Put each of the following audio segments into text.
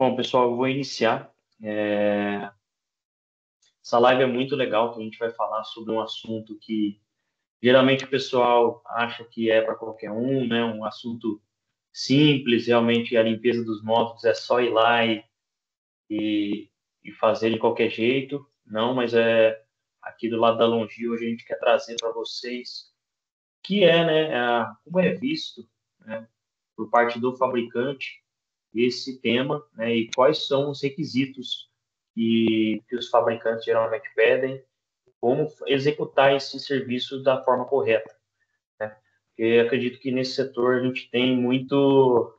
Bom, pessoal, eu vou iniciar. Essa live é muito legal, que a gente vai falar sobre um assunto que geralmente o pessoal acha que é para qualquer um, né? Um assunto simples, realmente a limpeza dos módulos é só ir lá e fazer de qualquer jeito. Não, mas aqui do lado da Longi, hoje a gente quer trazer para vocês que né, como é visto, né, por parte do fabricante esse tema, né, e quais são os requisitos que os fabricantes geralmente pedem, como executar esse serviço da forma correta, né? Porque acredito que nesse setor a gente tem muito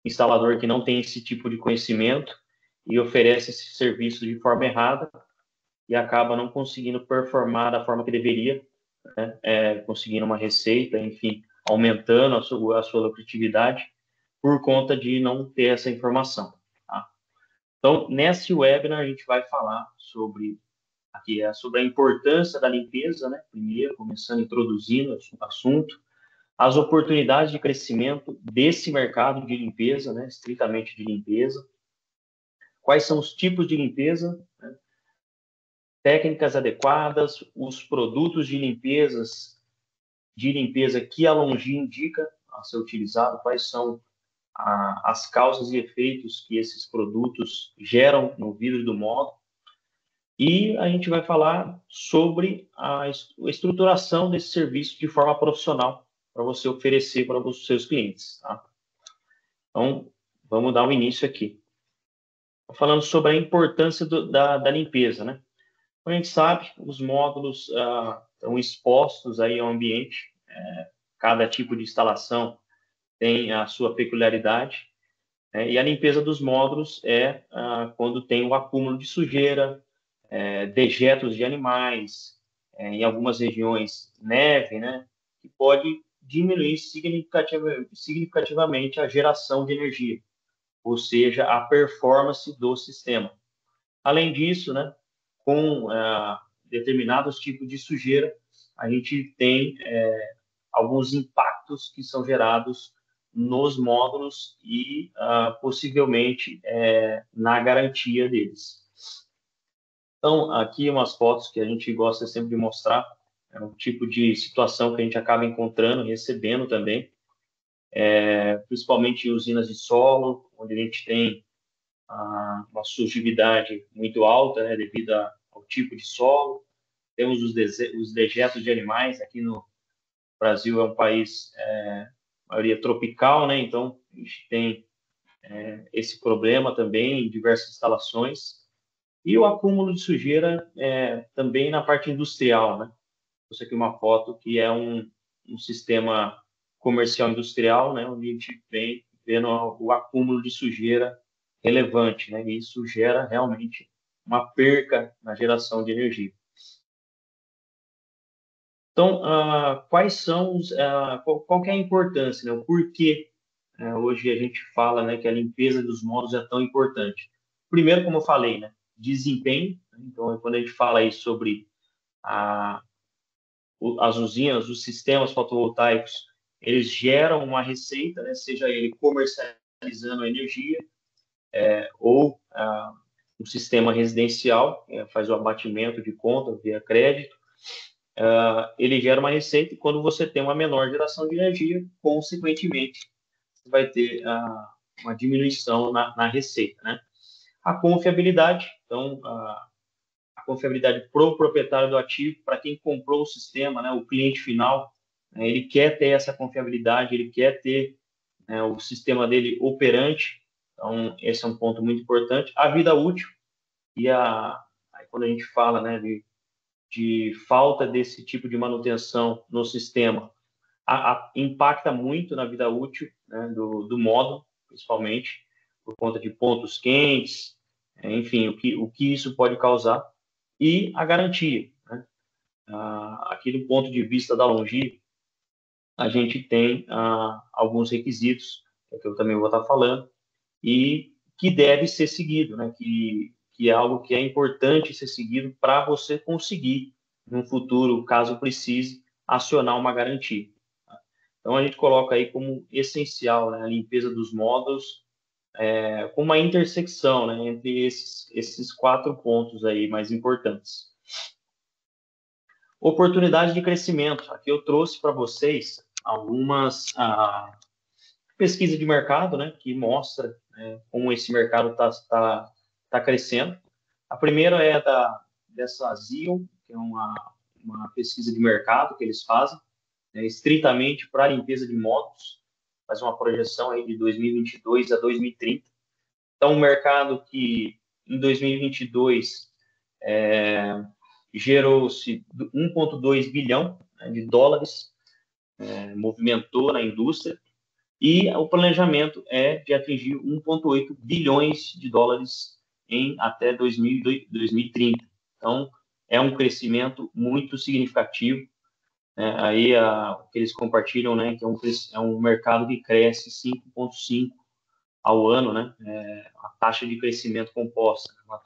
instalador que não tem esse tipo de conhecimento e oferece esse serviço de forma errada e acaba não conseguindo performar da forma que deveria, né? Conseguindo uma receita, enfim, aumentando a sua lucratividade por conta de não ter essa informação. Tá? Então, nesse webinar, a gente vai falar sobre a importância da limpeza, né? Primeiro, começando introduzindo o assunto, as oportunidades de crescimento desse mercado de limpeza, né? Estritamente de limpeza, quais são os tipos de limpeza, né? Técnicas adequadas, os produtos de limpeza que a Longi indica a ser utilizado, quais são as causas e efeitos que esses produtos geram no vidro do módulo. E a gente vai falar sobre a estruturação desse serviço de forma profissional para você oferecer para os seus clientes. Tá? Então, vamos dar um início aqui. Falando sobre a importância da limpeza, né? Como a gente sabe, os módulos estão expostos aí ao ambiente. Cada tipo de instalação tem a sua peculiaridade. E a limpeza dos módulos quando tem o acúmulo de sujeira, dejetos de animais, em algumas regiões neve, né, que pode diminuir significativamente a geração de energia, ou seja, a performance do sistema. Além disso, né, com determinados tipos de sujeira, a gente tem alguns impactos que são gerados nos módulos e possivelmente na garantia deles. Então, aqui umas fotos que a gente gosta sempre de mostrar, é um tipo de situação que a gente acaba encontrando, recebendo também, principalmente em usinas de solo, onde a gente tem uma sujidade muito alta, né, devido ao tipo de solo. Temos os dejetos de animais. Aqui no Brasil é um país, maioria tropical, né, então a gente tem esse problema também em diversas instalações. E o acúmulo de sujeira também na parte industrial, né? Isso aqui é uma foto que é um sistema comercial industrial, né? Onde a gente vem vendo o acúmulo de sujeira relevante, né? E isso gera realmente uma perca na geração de energia. Então, quais são qual que é a importância, né? O porquê hoje a gente fala, né, que a limpeza dos módulos é tão importante? Primeiro, como eu falei, né? Desempenho. Então, quando a gente fala aí sobre a, as usinas, os sistemas fotovoltaicos, eles geram uma receita, né, seja ele comercializando energia ou um sistema residencial, faz o abatimento de conta via crédito, ele gera uma receita e quando você tem uma menor geração de energia, consequentemente, você vai ter uma diminuição na receita, né? A confiabilidade, então, a confiabilidade para o proprietário do ativo, para quem comprou o sistema, né, o cliente final, ele quer ter essa confiabilidade, ele quer ter o sistema dele operante, então esse é um ponto muito importante. A vida útil, aí quando a gente fala, né, de falta desse tipo de manutenção no sistema, impacta muito na vida útil, né, do módulo, principalmente, por conta de pontos quentes, enfim, o que isso pode causar. E a garantia, né? Aqui do ponto de vista da Longi, a gente tem alguns requisitos, que eu também vou estar falando, e que deve ser seguido, né? Que é algo que é importante ser seguido para você conseguir, no futuro, caso precise, acionar uma garantia. Então, a gente coloca aí como essencial, né, a limpeza dos módulos, com uma intersecção, né, entre esses 4 pontos aí mais importantes. Oportunidade de crescimento. Aqui eu trouxe para vocês algumas pesquisas de mercado, né, que mostra como esse mercado tá crescendo. A primeira é dessa Zion, que é uma pesquisa de mercado que eles fazem, estritamente para a limpeza de módulos, faz uma projeção aí de 2022 a 2030. Então, um mercado que em 2022 gerou-se 1,2 bilhão, né, de dólares, movimentou na indústria, e o planejamento é de atingir 1,8 bilhões de dólares em até 2030. Então, é um crescimento muito significativo. Aí, o que eles compartilham, né, que é um mercado que cresce 5,5 ao ano, né, a taxa de crescimento composta, uma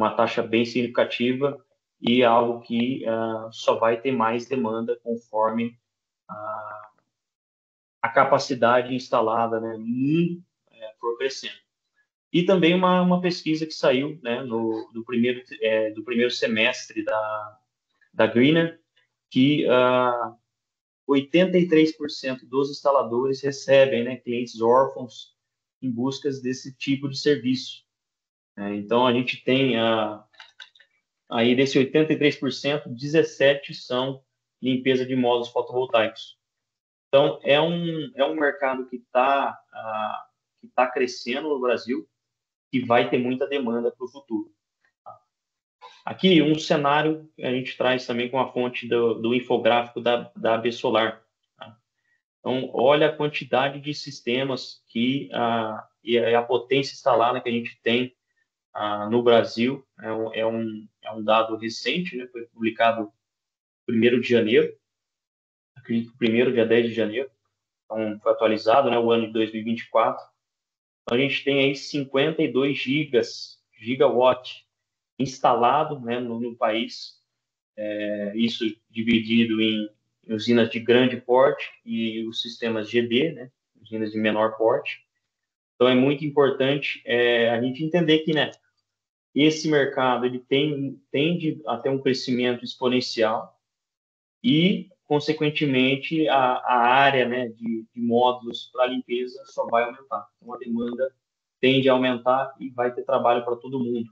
taxa bem significativa e algo que só vai ter mais demanda conforme a capacidade instalada, né, no mundo for crescendo. E também uma pesquisa que saiu, né, do primeiro semestre da Greener, que 83% dos instaladores recebem, né, clientes órfãos em busca desse tipo de serviço. Então, a gente tem aí desse 83%, 17% são limpeza de módulos fotovoltaicos. Então, é um mercado que tá crescendo no Brasil e vai ter muita demanda para o futuro. Aqui, um cenário que a gente traz também com a fonte do infográfico da AB Solar. Tá? Então, olha a quantidade de sistemas e a potência instalada que a gente tem no Brasil. É um dado recente, né? Foi publicado 1º de janeiro, acredito que primeiro, dia 10 de janeiro. Então, foi atualizado, né, o ano de 2024. Então, a gente tem aí 52 gigawatt instalado, né, no país, isso dividido em usinas de grande porte e os sistemas GB, né, usinas de menor porte. Então, é muito importante a gente entender que, né, esse mercado ele tende a ter um crescimento exponencial e, consequentemente, a área, né, de módulos para limpeza só vai aumentar. Então, a demanda tende a aumentar e vai ter trabalho para todo mundo,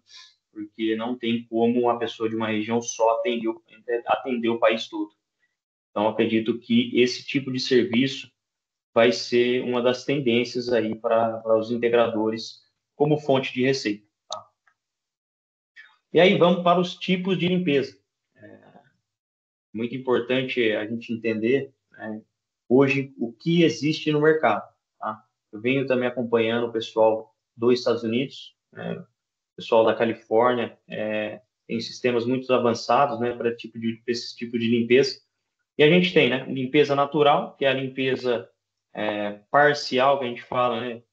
porque não tem como uma pessoa de uma região só atender o país todo. Então, acredito que esse tipo de serviço vai ser uma das tendências aí para os integradores como fonte de receita. Tá? E aí vamos para os tipos de limpeza. Muito importante a gente entender, né, hoje o que existe no mercado. Tá? Eu venho também acompanhando o pessoal dos Estados Unidos, né, o pessoal da Califórnia, tem sistemas muito avançados, né, para esse tipo de limpeza. E a gente tem, né, limpeza natural, que é a limpeza parcial, que a gente fala, né,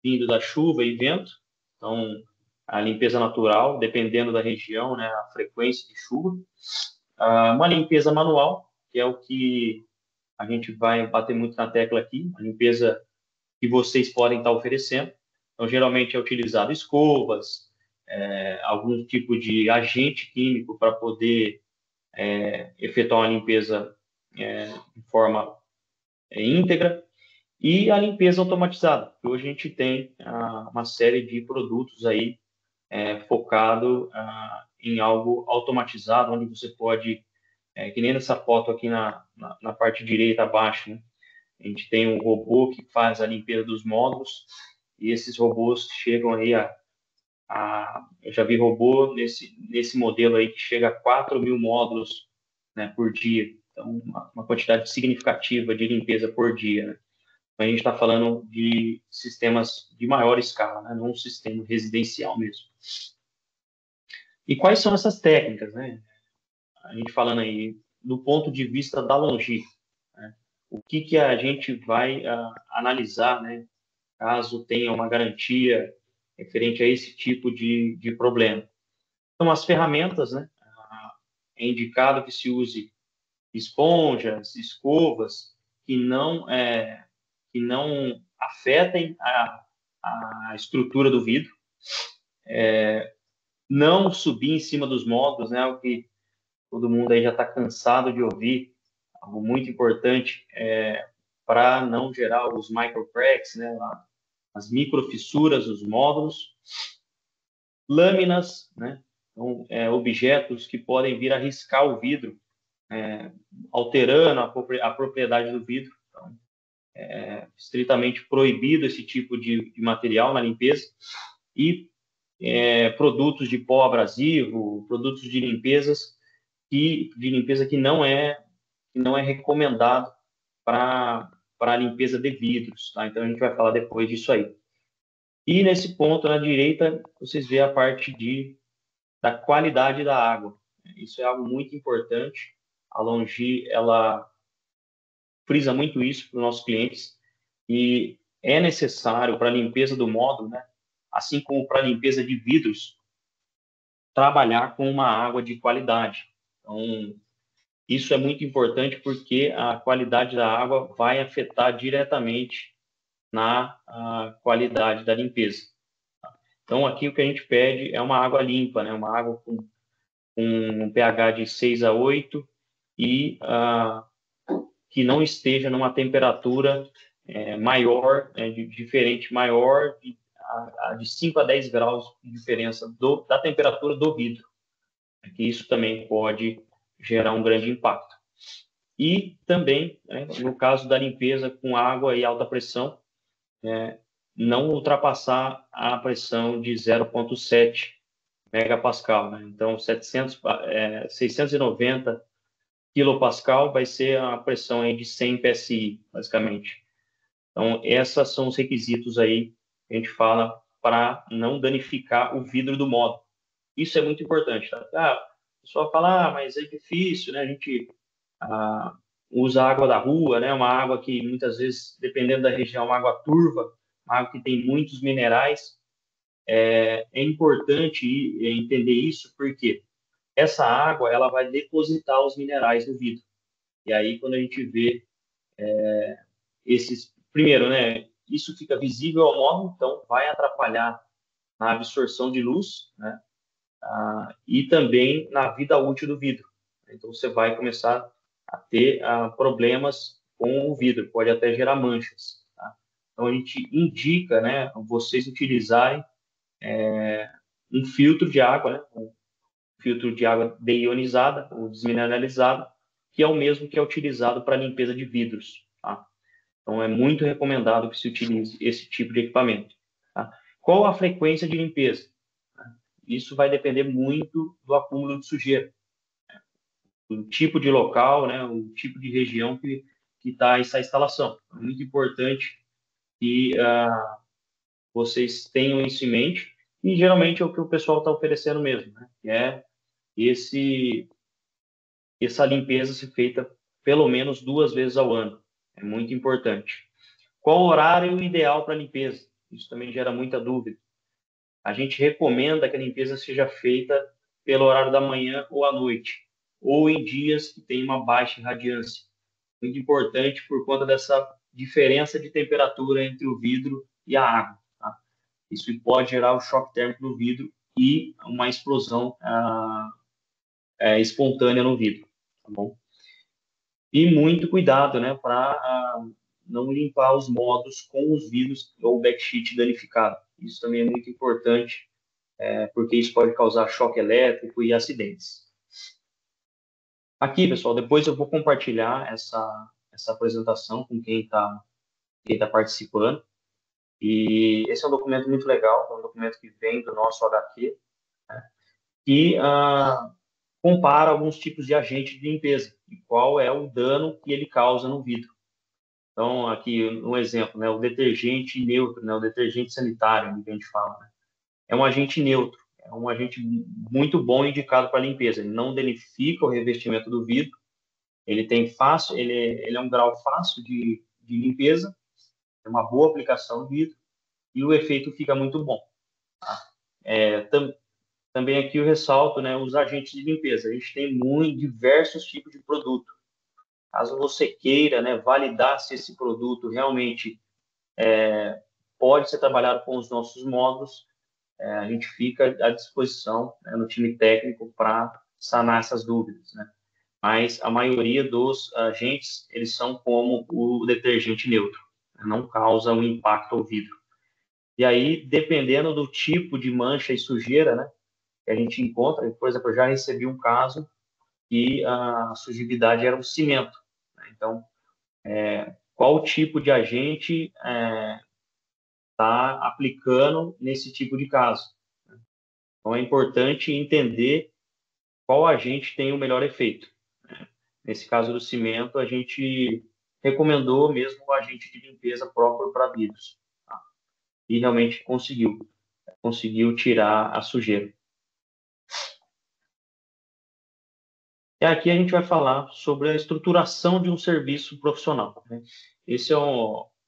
vindo da chuva e vento. Então, a limpeza natural, dependendo da região, né, a frequência de chuva. Uma limpeza manual, que é o que a gente vai bater muito na tecla aqui, a limpeza que vocês podem estar oferecendo. Então, geralmente é utilizado escovas, algum tipo de agente químico para poder efetuar uma limpeza de forma íntegra. E a limpeza automatizada, que hoje a gente tem uma série de produtos aí focado em algo automatizado, onde você pode, que nem nessa foto aqui na parte direita abaixo, né? A gente tem um robô que faz a limpeza dos módulos e esses robôs chegam aí eu já vi robô nesse modelo aí que chega a 4.000 módulos, né, por dia. Então, uma quantidade significativa de limpeza por dia, né? Então, a gente está falando de sistemas de maior escala, né, não um sistema residencial mesmo. E quais são essas técnicas, né? A gente falando aí do ponto de vista da longínqua, né? O que a gente vai analisar, né, caso tenha uma garantia referente a esse tipo de problema. Então, as ferramentas, né, é indicado que se use esponjas, escovas, que não afetem a estrutura do vidro, não subir em cima dos módulos, né? O que todo mundo aí já está cansado de ouvir, algo muito importante para não gerar os microcracks, né? As microfissuras dos módulos, lâminas, né? Então, objetos que podem vir a riscar o vidro, alterando a propriedade do vidro. Então, estritamente proibido esse tipo de material na limpeza. E produtos de pó abrasivo, produtos de limpeza que não é recomendado para a limpeza de vidros, tá? Então a gente vai falar depois disso aí. E nesse ponto na direita vocês veem a parte da qualidade da água. Isso é algo muito importante. A Longi, ela frisa muito isso para os nossos clientes e é necessário para a limpeza do módulo, né? Assim como para a limpeza de vidros, trabalhar com uma água de qualidade. Então, isso é muito importante porque a qualidade da água vai afetar diretamente na qualidade da limpeza. Então, aqui o que a gente pede é uma água limpa, né? Uma água com um pH de 6 a 8 e que não esteja numa temperatura maior, diferente, maior de 5 a 10 graus de diferença da temperatura do vidro, que isso também pode gerar um grande impacto. E também, no caso da limpeza com água e alta pressão, não ultrapassar a pressão de 0,7 megapascal. Né? Então, 690 quilopascal vai ser a pressão aí de 100 PSI, basicamente. Então, esses são os requisitos aí que a gente fala para não danificar o vidro do módulo. Isso é muito importante. Tá? O pessoal fala, mas é difícil, né? A gente usa água da rua, né? Uma água que muitas vezes, dependendo da região, é uma água turva, uma água que tem muitos minerais. É importante entender isso porque essa água ela vai depositar os minerais no vidro. E aí, quando a gente vê primeiro, né? Isso fica visível ao móvel, então vai atrapalhar na absorção de luz, né? E também na vida útil do vidro. Então, você vai começar a ter problemas com o vidro, pode até gerar manchas. Tá? Então, a gente indica, né, vocês utilizarem um filtro de água, né, um filtro de água deionizada ou desmineralizada, que é o mesmo que é utilizado para limpeza de vidros. Tá? Então, é muito recomendado que se utilize esse tipo de equipamento. Tá? Qual a frequência de limpeza? Isso vai depender muito do acúmulo de sujeira, o tipo de local, né, o tipo de região que está essa instalação. É muito importante que vocês tenham isso em mente e geralmente é o que o pessoal está oferecendo mesmo, né, que é essa limpeza ser feita pelo menos 2 vezes ao ano. É muito importante. Qual o horário ideal para limpeza? Isso também gera muita dúvida. A gente recomenda que a limpeza seja feita pelo horário da manhã ou à noite, ou em dias que tem uma baixa irradiância. Muito importante por conta dessa diferença de temperatura entre o vidro e a água. Tá? Isso pode gerar o choque térmico no vidro e uma explosão espontânea no vidro. Tá bom? E muito cuidado, né, para não limpar os módulos com os vidros ou backsheet danificado. Isso também é muito importante, porque isso pode causar choque elétrico e acidentes. Aqui, pessoal, depois eu vou compartilhar essa apresentação com quem tá participando. E esse é um documento muito legal, é um documento que vem do nosso HQ, né, que compara alguns tipos de agente de limpeza e qual é o dano que ele causa no vidro. Então, aqui um exemplo, né, o detergente neutro, né, o detergente sanitário, que a gente fala, né, é um agente neutro, é um agente muito bom indicado para limpeza. Ele não danifica o revestimento do vidro, ele é um grau fácil de limpeza, é uma boa aplicação do vidro e o efeito fica muito bom. Tá? Também aqui eu ressalto, né, os agentes de limpeza. A gente tem diversos tipos de produto. Caso você queira, né, validar se esse produto realmente pode ser trabalhado com os nossos módulos, a gente fica à disposição, né, no time técnico para sanar essas dúvidas, né? Mas a maioria dos agentes, eles são como o detergente neutro, né? Não causa um impacto ao vidro. E aí, dependendo do tipo de mancha e sujeira, né, que a gente encontra, por exemplo, eu já recebi um caso que a sujidade era um cimento, né? Então, qual tipo de agente está aplicando nesse tipo de caso? Então, é importante entender qual agente tem o melhor efeito. Nesse caso do cimento, a gente recomendou mesmo o agente de limpeza próprio para vidros. Tá? E realmente conseguiu tirar a sujeira. E aqui a gente vai falar sobre a estruturação de um serviço profissional, né? Esse é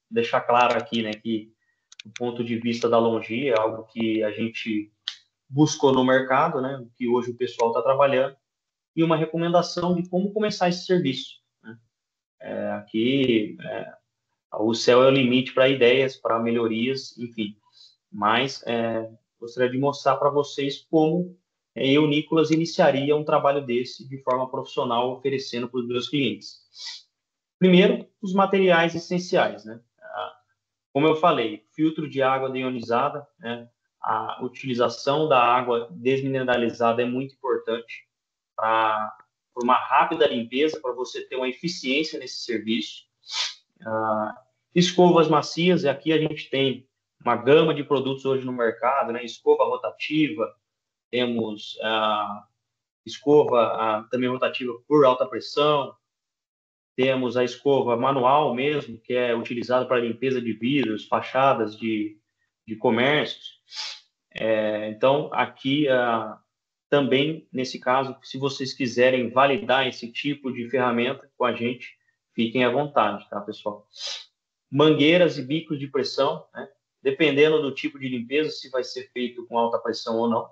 deixar claro aqui, né, que do ponto de vista da Longi é algo que a gente buscou no mercado, né, que hoje o pessoal está trabalhando, e uma recomendação de como começar esse serviço, né? Aqui o céu é o limite para ideias, para melhorias, enfim. Mas gostaria de mostrar para vocês como eu, Nicolas, iniciaria um trabalho desse de forma profissional, oferecendo para os meus clientes. Primeiro, os materiais essenciais, né? Como eu falei, filtro de água deionizada, né? A utilização da água desmineralizada é muito importante para uma rápida limpeza, para você ter uma eficiência nesse serviço. Escovas macias, e aqui a gente tem uma gama de produtos hoje no mercado, né? Escova rotativa, temos escova também rotativa por alta pressão, temos a escova manual mesmo, que é utilizada para limpeza de vidros, fachadas de comércios. Então, aqui também, nesse caso, se vocês quiserem validar esse tipo de ferramenta com a gente, fiquem à vontade, tá, pessoal? Mangueiras e bicos de pressão, né? Dependendo do tipo de limpeza, se vai ser feito com alta pressão ou não.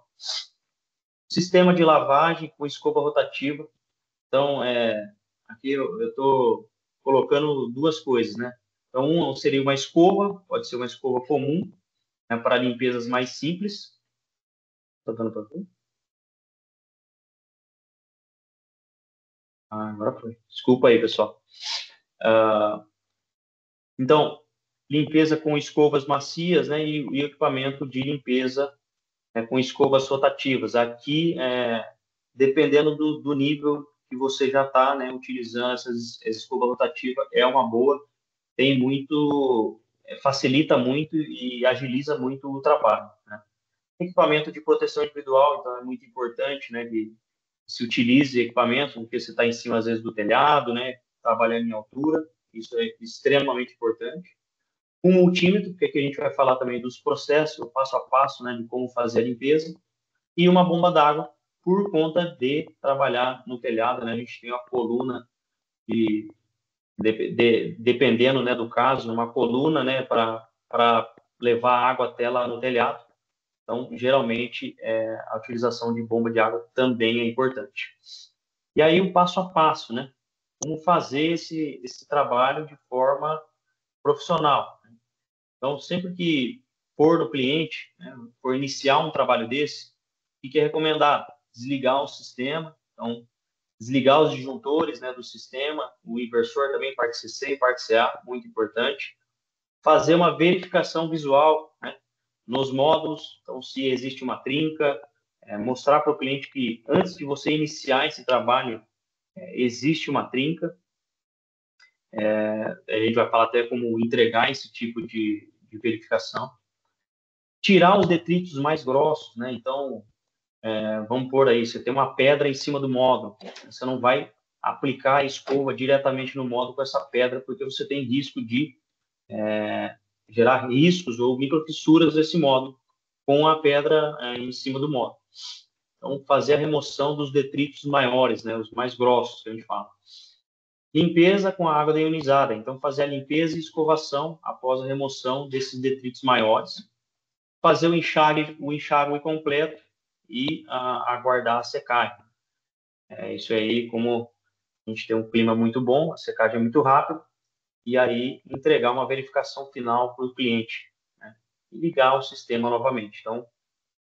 Sistema de lavagem com escova rotativa. Então, aqui eu estou colocando duas coisas, né? Então, seria uma escova, pode ser uma escova comum, né, para limpezas mais simples. Está dando para ver? Agora foi. Desculpa aí, pessoal. Então, limpeza com escovas macias, né, e equipamento de limpeza com escovas rotativas. Aqui, dependendo do nível que você já está, né, utilizando essa escova rotativa, é uma boa, tem muito, facilita muito e agiliza muito o trabalho, né? Equipamento de proteção individual, então é muito importante, né, que se utilize equipamento, porque você está em cima, às vezes, do telhado, né, trabalhando em altura, isso é extremamente importante. Um multímetro, porque aqui a gente vai falar também dos processos, o passo a passo, né, de como fazer a limpeza, e uma bomba d'água, por conta de trabalhar no telhado, né, a gente tem uma coluna dependendo, né, do caso, uma coluna, né, para levar água até lá no telhado. Então, geralmente, a utilização de bomba de água também é importante. E aí, o passo a passo, né? Como fazer esse trabalho de forma profissional. Então, sempre que for no cliente, né, for iniciar um trabalho desse, o que é recomendado? Desligar o sistema. Então, desligar os disjuntores, né, do sistema, o inversor também, parte CC e parte CA, muito importante. Fazer uma verificação visual, né, nos módulos, então se existe uma trinca, mostrar para o cliente que antes de você iniciar esse trabalho, existe uma trinca. A gente vai falar até como entregar esse tipo de verificação. Tirar os detritos mais grossos, né? Então, vamos por aí, você tem uma pedra em cima do módulo, você não vai aplicar a escova diretamente no módulo com essa pedra, porque você tem risco de gerar riscos ou microfissuras desse módulo com a pedra em cima do módulo. Então, fazer a remoção dos detritos maiores, né, os mais grossos, que a gente fala. Limpeza com a água deionizada. Então, fazer a limpeza e escovação após a remoção desses detritos maiores. Fazer o enxágue completo e aguardar a secagem. Isso aí, como a gente tem um clima muito bom, a secagem é muito rápida, e aí entregar uma verificação final para o cliente, né? E ligar o sistema novamente. Então,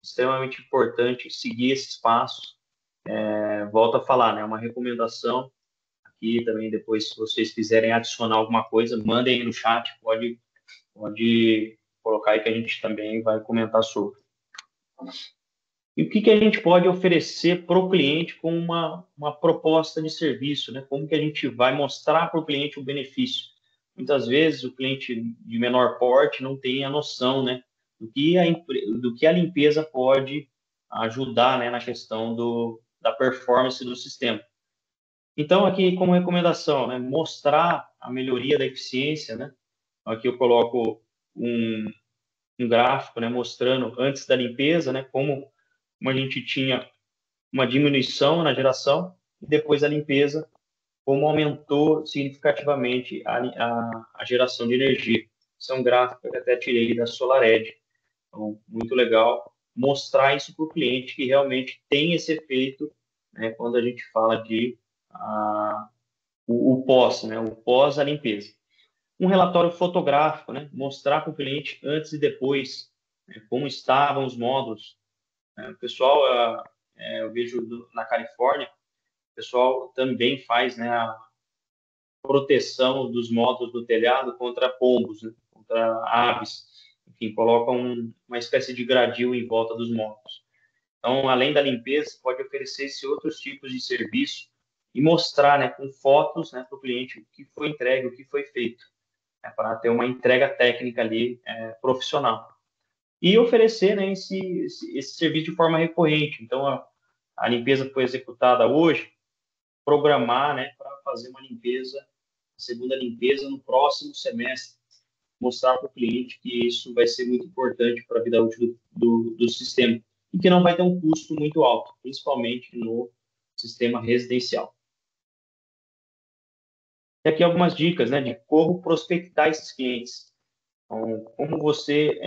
extremamente importante seguir esses passos. Volto a falar, né? Uma recomendação aqui também, depois, se vocês quiserem adicionar alguma coisa, mandem aí no chat, pode colocar aí que a gente também vai comentar sobre. E o que, que a gente pode oferecer para o cliente com uma proposta de serviço, né? Como que a gente vai mostrar para o cliente o benefício? Muitas vezes o cliente de menor porte não tem a noção, né, do que a limpeza pode ajudar, né, na questão da performance do sistema. Então, aqui como recomendação, né, mostrar a melhoria da eficiência, né? Aqui eu coloco um, um gráfico, né, mostrando antes da limpeza, né, como a gente tinha uma diminuição na geração e depois da limpeza, como aumentou significativamente a geração de energia. Isso é um gráfico que eu até tirei da SolarEdge. Então, muito legal mostrar isso para o cliente que realmente tem esse efeito, né, quando a gente fala de o pós, né, o pós a limpeza. Um relatório fotográfico, né, mostrar para o cliente antes e depois, né, como estavam os módulos. O pessoal, eu vejo na Califórnia, o pessoal também faz, né, a proteção dos módulos do telhado contra pombos, né, contra aves. Enfim, colocam uma espécie de gradil em volta dos módulos. Então, além da limpeza, pode oferecer esses outros tipos de serviço e mostrar, né, com fotos, né, para o cliente o que foi entregue, o que foi feito, né, para ter uma entrega técnica ali profissional. E oferecer, né, esse serviço de forma recorrente. Então, a limpeza foi executada hoje, programar, né, para fazer uma limpeza, segunda limpeza no próximo semestre, mostrar para o cliente que isso vai ser muito importante para a vida útil do sistema e que não vai ter um custo muito alto, principalmente no sistema residencial. E aqui algumas dicas, né, de como prospectar esses clientes. Então, como você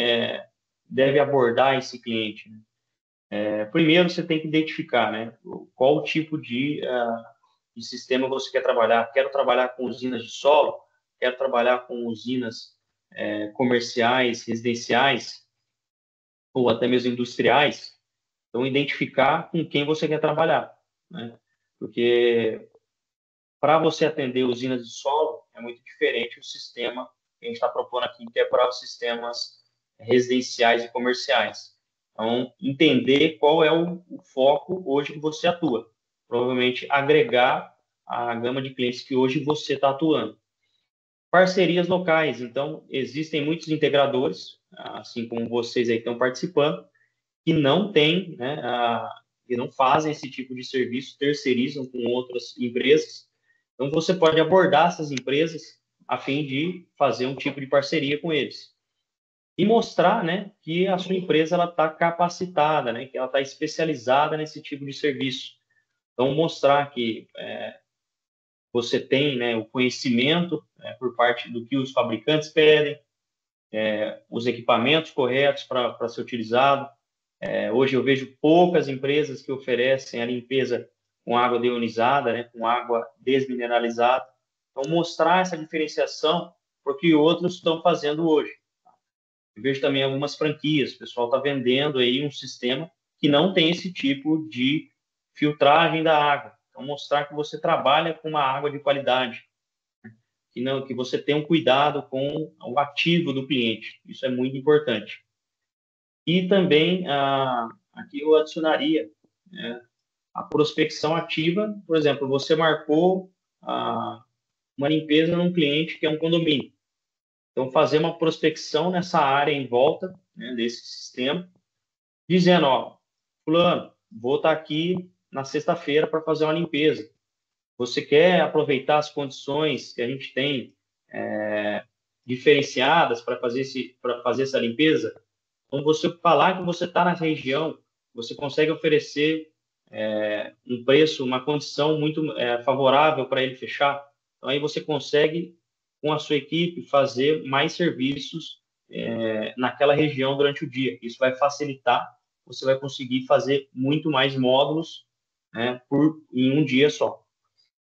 deve abordar esse cliente, né? Primeiro, você tem que identificar, né, qual tipo de sistema você quer trabalhar. Quero trabalhar com usinas de solo, quero trabalhar com usinas comerciais, residenciais, ou até mesmo industriais. Então, identificar com quem você quer trabalhar, né? Porque para você atender usinas de solo, é muito diferente o sistema que a gente está propondo aqui, que é para os sistemas residenciais e comerciais. Então, entender qual é o foco hoje que você atua. Provavelmente agregar a gama de clientes que hoje você está atuando. Parcerias locais. Então, existem muitos integradores, assim como vocês aí estão participando, que não têm, né, que não fazem esse tipo de serviço, terceirizam com outras empresas. Então, você pode abordar essas empresas a fim de fazer um tipo de parceria com eles. E mostrar, né, que a sua empresa está capacitada, né, que ela está especializada nesse tipo de serviço. Então, mostrar que você tem, né, o conhecimento por parte do que os fabricantes pedem, os equipamentos corretos para ser utilizado. Hoje eu vejo poucas empresas que oferecem a limpeza com água deionizada, né, com água desmineralizada. Então, mostrar essa diferenciação porque outros estão fazendo hoje. Eu vejo também algumas franquias, o pessoal está vendendo aí um sistema que não tem esse tipo de filtragem da água. Então, mostrar que você trabalha com uma água de qualidade, que você tem um cuidado com o ativo do cliente. Isso é muito importante. E também, aqui eu adicionaria, né, a prospecção ativa. Por exemplo, você marcou uma limpeza num cliente que é um condomínio. Então, fazer uma prospecção nessa área em volta, né, desse sistema, dizendo, ó, fulano, vou estar aqui na sexta-feira para fazer uma limpeza. Você quer aproveitar as condições que a gente tem diferenciadas para fazer essa limpeza? Quando você falar que você está na região, você consegue oferecer um preço, uma condição muito favorável para ele fechar. Então, aí você consegue, com a sua equipe, fazer mais serviços naquela região durante o dia. Isso vai facilitar, você vai conseguir fazer muito mais módulos, né, em um dia só.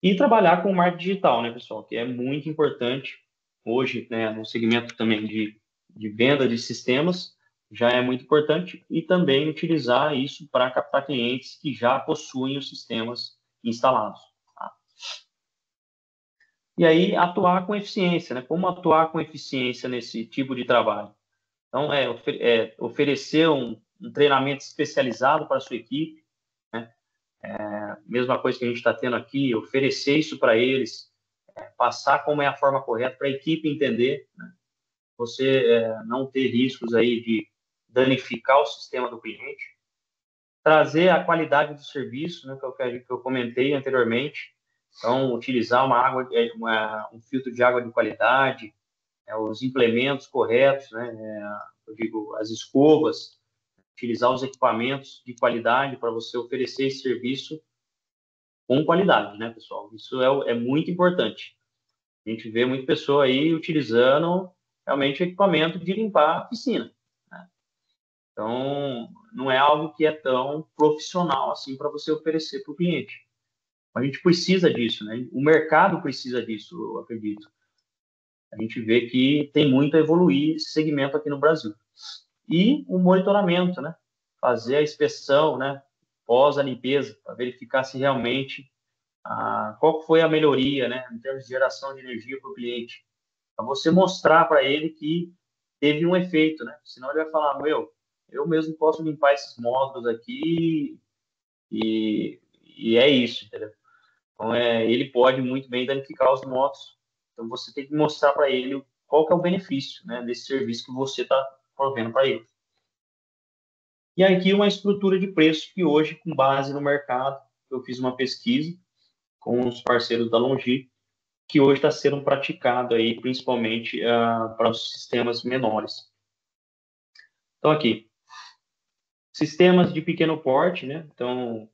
E trabalhar com marketing digital, né, pessoal, que é muito importante hoje, né, no segmento também de venda de sistemas, já é muito importante, e também utilizar isso para captar clientes que já possuem os sistemas instalados. Tá? E aí, atuar com eficiência, né? Como atuar com eficiência nesse tipo de trabalho? Então, oferecer um treinamento especializado para a sua equipe, né? Mesma coisa que a gente está tendo aqui, oferecer isso para eles, passar como é a forma correta para a equipe entender, né? Você não ter riscos aí de danificar o sistema do cliente, trazer a qualidade do serviço, né, que eu comentei anteriormente. Então, utilizar um filtro de água de qualidade, os implementos corretos, né, eu digo, as escovas, utilizar os equipamentos de qualidade para você oferecer esse serviço com qualidade, né, pessoal? Isso é muito importante. A gente vê muita pessoa aí utilizando realmente equipamento de limpar a piscina, né? Então, não é algo que é tão profissional assim para você oferecer para o cliente. A gente precisa disso, né? O mercado precisa disso, eu acredito. A gente vê que tem muito a evoluir esse segmento aqui no Brasil. E o monitoramento, né? Fazer a inspeção, né? Pós a limpeza, para verificar se realmente qual foi a melhoria, né? Em termos de geração de energia para o cliente. Para você mostrar para ele que teve um efeito, né? Senão ele vai falar, eu mesmo posso limpar esses módulos aqui e é isso, entendeu? Então, ele pode muito bem danificar os módulos. Então, você tem que mostrar para ele qual que é o benefício, né, desse serviço que você está provendo para ele. E aqui uma estrutura de preço que hoje, com base no mercado, eu fiz uma pesquisa com os parceiros da Longi, que hoje está sendo praticado aí, principalmente para os sistemas menores. Então, aqui, sistemas de pequeno porte, né? Então,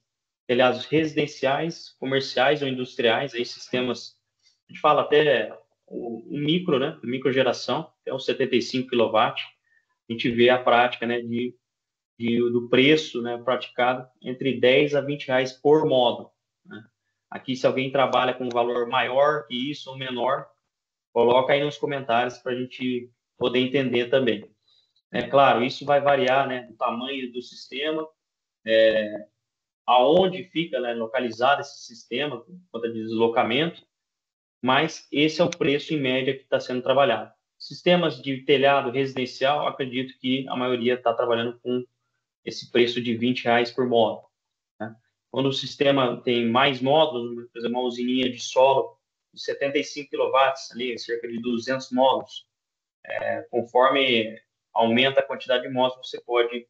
telhados residenciais, comerciais ou industriais, aí sistemas, a gente fala até o micro, né? Microgeração, até os 75 kW. A gente vê a prática, né? Do preço, né? Praticado entre 10 a 20 reais por módulo, né? Aqui, se alguém trabalha com um valor maior que isso ou menor, coloca aí nos comentários para a gente poder entender também. É claro, isso vai variar, né? Do tamanho do sistema, aonde fica, né, localizado esse sistema, por conta de deslocamento, mas esse é o preço em média que está sendo trabalhado. Sistemas de telhado residencial, acredito que a maioria está trabalhando com esse preço de R$ 20 por módulo, né? Quando o sistema tem mais módulos, por exemplo, uma usininha de solo de 75 kW, ali, cerca de 200 módulos, conforme aumenta a quantidade de módulos, você pode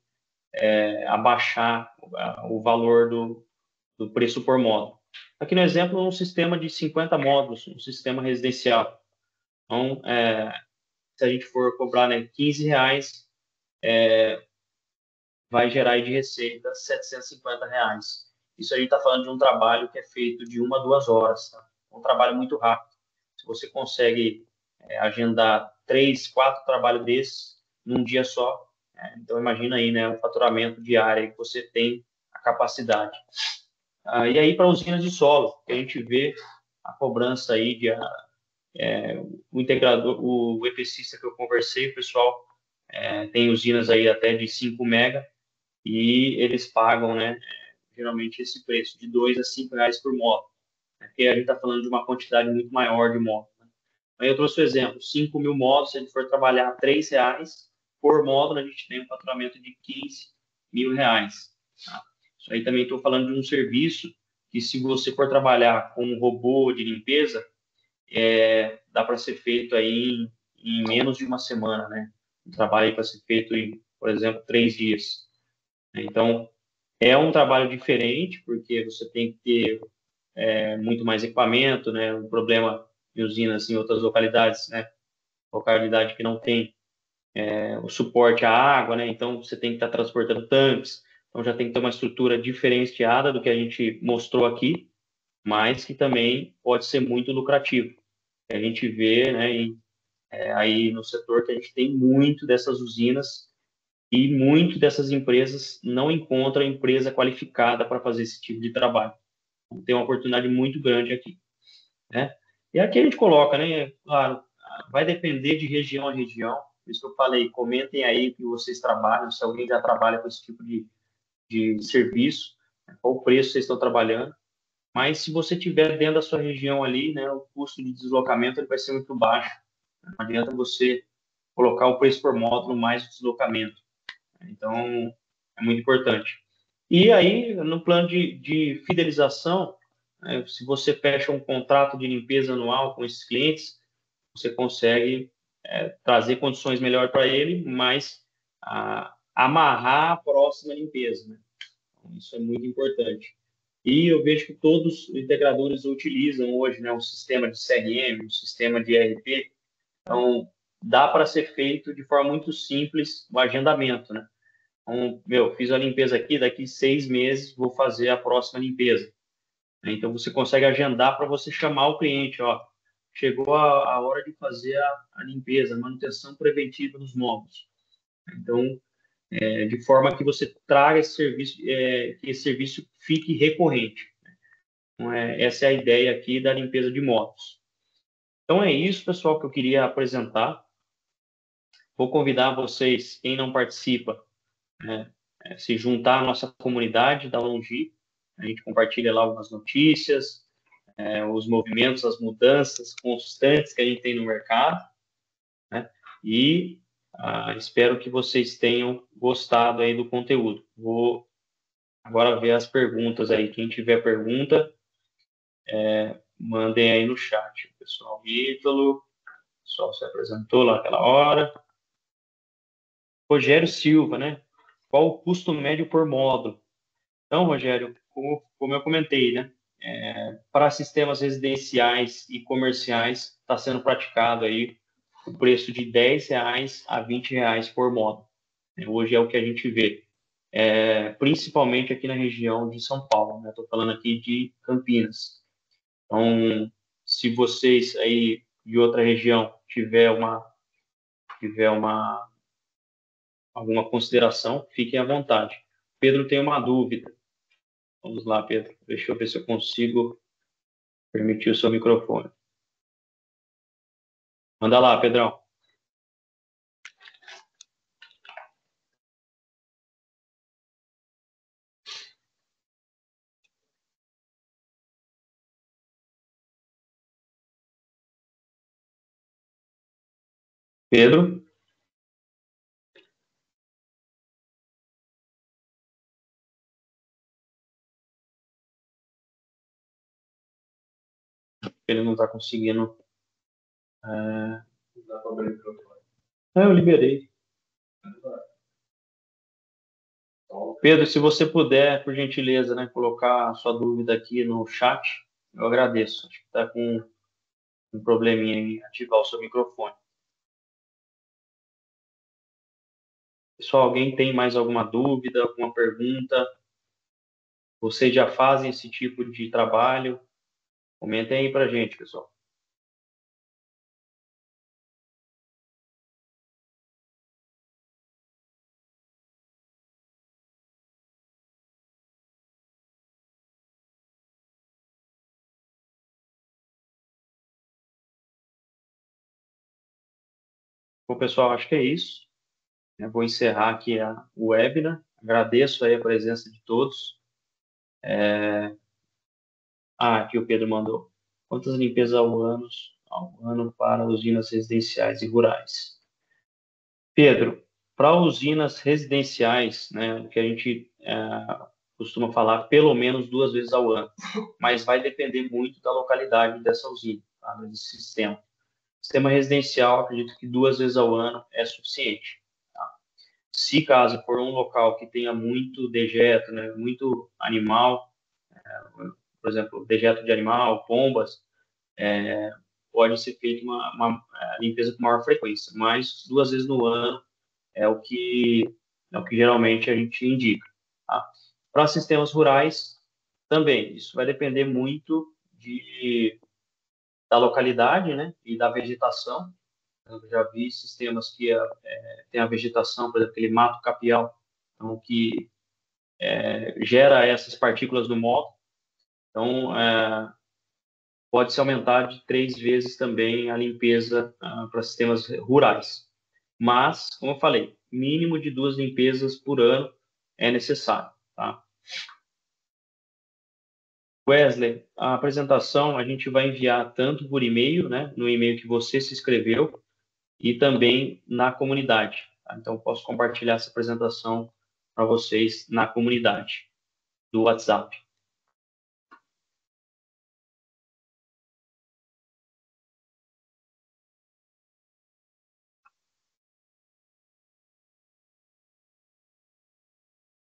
abaixar o valor do preço por módulo. Aqui no exemplo, um sistema de 50 módulos, um sistema residencial. Então, se a gente for cobrar, né, R$ 15, vai gerar aí de receita R$ 750. Isso a gente está falando de um trabalho que é feito de 1 a 2 horas. Tá? Um trabalho muito rápido. Se você consegue agendar 3, 4 trabalhos desses num dia só, então imagina aí, né, o faturamento diário que você tem a capacidade. E aí, para usinas de solo, que a gente vê a cobrança aí o integrador, o EPCista que eu conversei, o pessoal tem usinas aí até de 5 mega e eles pagam, né, geralmente esse preço de R$ 2 a R$ 5 por módulo, né, porque a gente está falando de uma quantidade muito maior de módulos. Né? Aí eu trouxe o exemplo, 5.000 módulos, se a gente for trabalhar R$ 3 por módulo, a gente tem um faturamento de R$ 15.000. Tá? Isso aí também estou falando de um serviço que, se você for trabalhar com um robô de limpeza, dá para ser feito aí em menos de uma semana, né? Um trabalho para ser feito em, por exemplo, 3 dias. Então, é um trabalho diferente, porque você tem que ter muito mais equipamento, né? Um problema em usinas em outras localidades, né? Localidade que não tem o suporte à água, né? Então, você tem que estar transportando tanques. Então, já tem que ter uma estrutura diferenciada do que a gente mostrou aqui, mas que também pode ser muito lucrativo. A gente vê, né, aí no setor que a gente tem muito dessas usinas e muito dessas empresas não encontram empresa qualificada para fazer esse tipo de trabalho. Então, tem uma oportunidade muito grande aqui. né? E aqui a gente coloca, né? Claro, vai depender de região a região. Por isso que eu falei, comentem aí que vocês trabalham, se alguém já trabalha com esse tipo de serviço, né, qual o preço vocês estão trabalhando. Mas se você tiver dentro da sua região ali, né, o custo de deslocamento ele vai ser muito baixo. Não adianta você colocar o preço por módulo mais o deslocamento. Então, é muito importante. E aí, no plano de fidelização, né, se você fecha um contrato de limpeza anual com esses clientes, você consegue trazer condições melhores para ele, mas amarrar a próxima limpeza, né? Então, isso é muito importante. E eu vejo que todos os integradores utilizam hoje, né, um sistema de CRM, um sistema de ERP. Então, dá para ser feito de forma muito simples o agendamento, né? Então, fiz a limpeza aqui, daqui 6 meses vou fazer a próxima limpeza. Então, você consegue agendar para você chamar o cliente, ó, chegou a hora de fazer a limpeza, a manutenção preventiva dos móveis. Então, de forma que você traga esse serviço, que esse serviço fique recorrente. Então, essa é a ideia aqui da limpeza de motos. Então, é isso, pessoal, que eu queria apresentar. Vou convidar vocês, quem não participa, né, se juntar à nossa comunidade da Longi. A gente compartilha lá algumas notícias, os movimentos, as mudanças constantes que a gente tem no mercado, né? E espero que vocês tenham gostado aí do conteúdo. Vou agora ver as perguntas aí. Quem tiver pergunta, mandem aí no chat, pessoal. Ítalo, o pessoal se apresentou lá aquela hora. Rogério Silva, né? Qual o custo médio por módulo? Então, Rogério, como eu comentei, né? Para sistemas residenciais e comerciais, está sendo praticado aí o preço de R$ 10 a R$ 20 por módulo. Hoje é o que a gente vê, principalmente aqui na região de São Paulo, né? Estou falando aqui de Campinas. Então, se vocês aí de outra região tiver alguma consideração, fiquem à vontade. Pedro tem uma dúvida. Vamos lá, Pedro. Deixa eu ver se eu consigo permitir o seu microfone. Manda lá, Pedrão. Pedro? Ele não está conseguindo. É... eu liberei. Pedro, se você puder, por gentileza, né, colocar a sua dúvida aqui no chat, eu agradeço. Acho que está com um probleminha em ativar o seu microfone. Pessoal, alguém tem mais alguma dúvida, alguma pergunta? Vocês já fazem esse tipo de trabalho? Comentem aí para gente, pessoal. Bom, pessoal, acho que é isso. Eu vou encerrar aqui o webinar. Agradeço aí a presença de todos. Aqui o Pedro mandou. Quantas limpezas ao ano para usinas residenciais e rurais? Pedro, para usinas residenciais, né, o que a gente costuma falar, pelo menos 2 vezes ao ano, mas vai depender muito da localidade dessa usina, tá, desse sistema. Sistema residencial, acredito que 2 vezes ao ano é suficiente. Tá? Se caso for um local que tenha muito dejeto, né, muito animal, por exemplo, dejeto de animal, pombas, pode ser feita uma limpeza com maior frequência, mas 2 vezes no ano é o que, é o que geralmente a gente indica. Tá? Para sistemas rurais, também, isso vai depender muito da localidade, né, e da vegetação. Eu já vi sistemas que tem a vegetação, por exemplo, aquele mato capial, então, que gera essas partículas do moto. Então, pode-se aumentar de 3 vezes também a limpeza para sistemas rurais. Mas, como eu falei, mínimo de 2 limpezas por ano é necessário, tá? Wesley, a apresentação a gente vai enviar tanto por e-mail, né, no e-mail que você se inscreveu, e também na comunidade, tá? Então, posso compartilhar essa apresentação para vocês na comunidade do WhatsApp.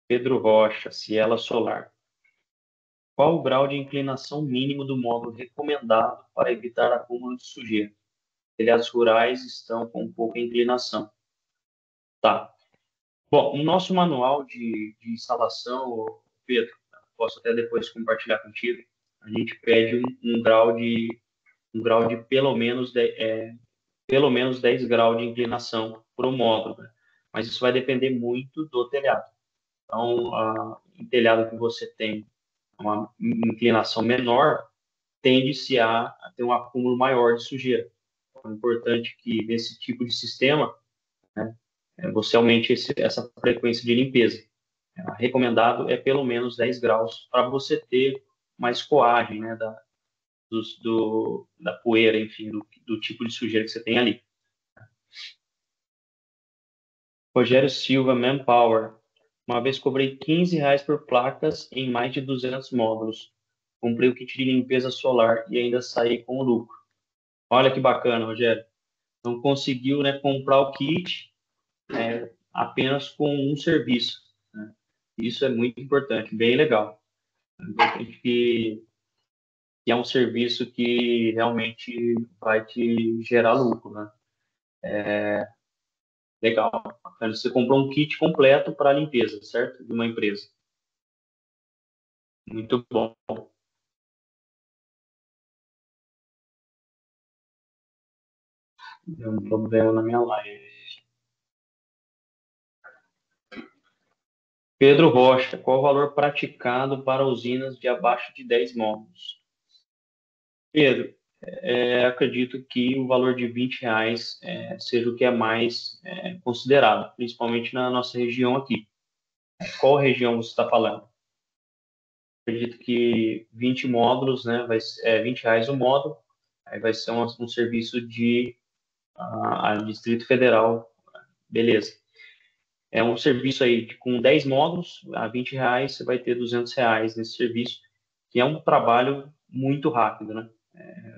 Pedro Rocha, Ciela Solar. Qual o grau de inclinação mínimo do módulo recomendado para evitar acúmulo de sujeira? Telhados rurais estão com pouca inclinação. Tá. Bom, no nosso manual de instalação, Pedro, posso até depois compartilhar contigo, a gente pede um grau de pelo menos 10 graus de inclinação para o módulo, né? Mas isso vai depender muito do telhado. Então, em telhado que você tem uma inclinação menor, tende-se a ter um acúmulo maior de sujeira. Então, é importante que nesse tipo de sistema, né, você aumente essa frequência de limpeza. Recomendado é pelo menos 10 graus para você ter mais escoagem, né, da poeira, enfim, do tipo de sujeira que você tem ali. Rogério Silva, Manpower. Uma vez cobrei R$ 15 por placas em mais de 200 módulos. Comprei o kit de limpeza solar e ainda saí com lucro. Olha que bacana, Rogério. Então conseguiu, né, comprar o kit apenas com um serviço, né? Isso é muito importante, bem legal. É importante que é um serviço que realmente vai te gerar lucro, né? Legal. Bacana. Você comprou um kit completo para limpeza, certo? De uma empresa. Muito bom. Deu um problema na minha live. Pedro Rocha, qual o valor praticado para usinas de abaixo de 10 módulos? Pedro, acredito que o valor de R$ 20 seja o que é mais considerado, principalmente na nossa região aqui. Qual região você está falando? Acredito que 20 módulos, né, R$ 20 o módulo, aí vai ser um serviço de Distrito Federal, beleza. É um serviço aí com 10 módulos, a R$ 20, você vai ter R$ 200 nesse serviço, que é um trabalho muito rápido, né?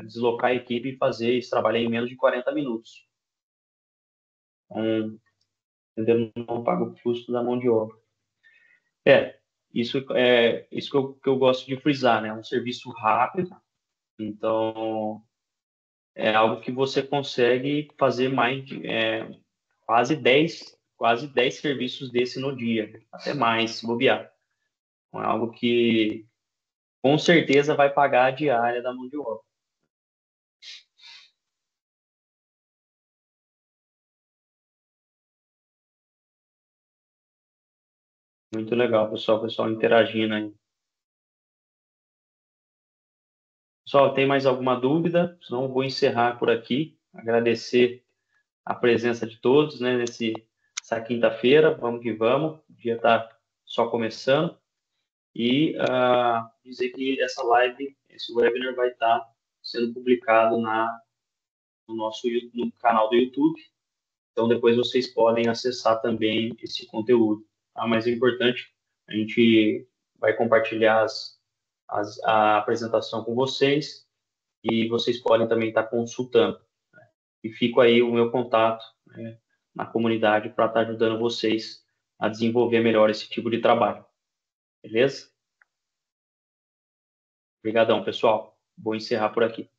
Deslocar a equipe e fazer esse trabalho em menos de 40 minutos. Então, entendeu? Não paga o custo da mão de obra. Isso que eu gosto de frisar, né? É um serviço rápido, então é algo que você consegue fazer quase dez serviços desse no dia, até mais, se bobear. Então, é algo que com certeza vai pagar a diária da mão de obra. Muito legal, pessoal interagindo aí. Pessoal, tem mais alguma dúvida? Senão eu vou encerrar por aqui. Agradecer a presença de todos, né, nessa quinta-feira. Vamos que vamos. O dia está só começando. E dizer que essa live, esse webinar vai estar sendo publicado no canal do YouTube. Então, depois vocês podem acessar também esse conteúdo. Tá? Mas é importante, a gente vai compartilhar a apresentação com vocês e vocês podem também estar consultando. E fico aí o meu contato, né, na comunidade para estar ajudando vocês a desenvolver melhor esse tipo de trabalho. Beleza? Obrigadão, pessoal. Vou encerrar por aqui.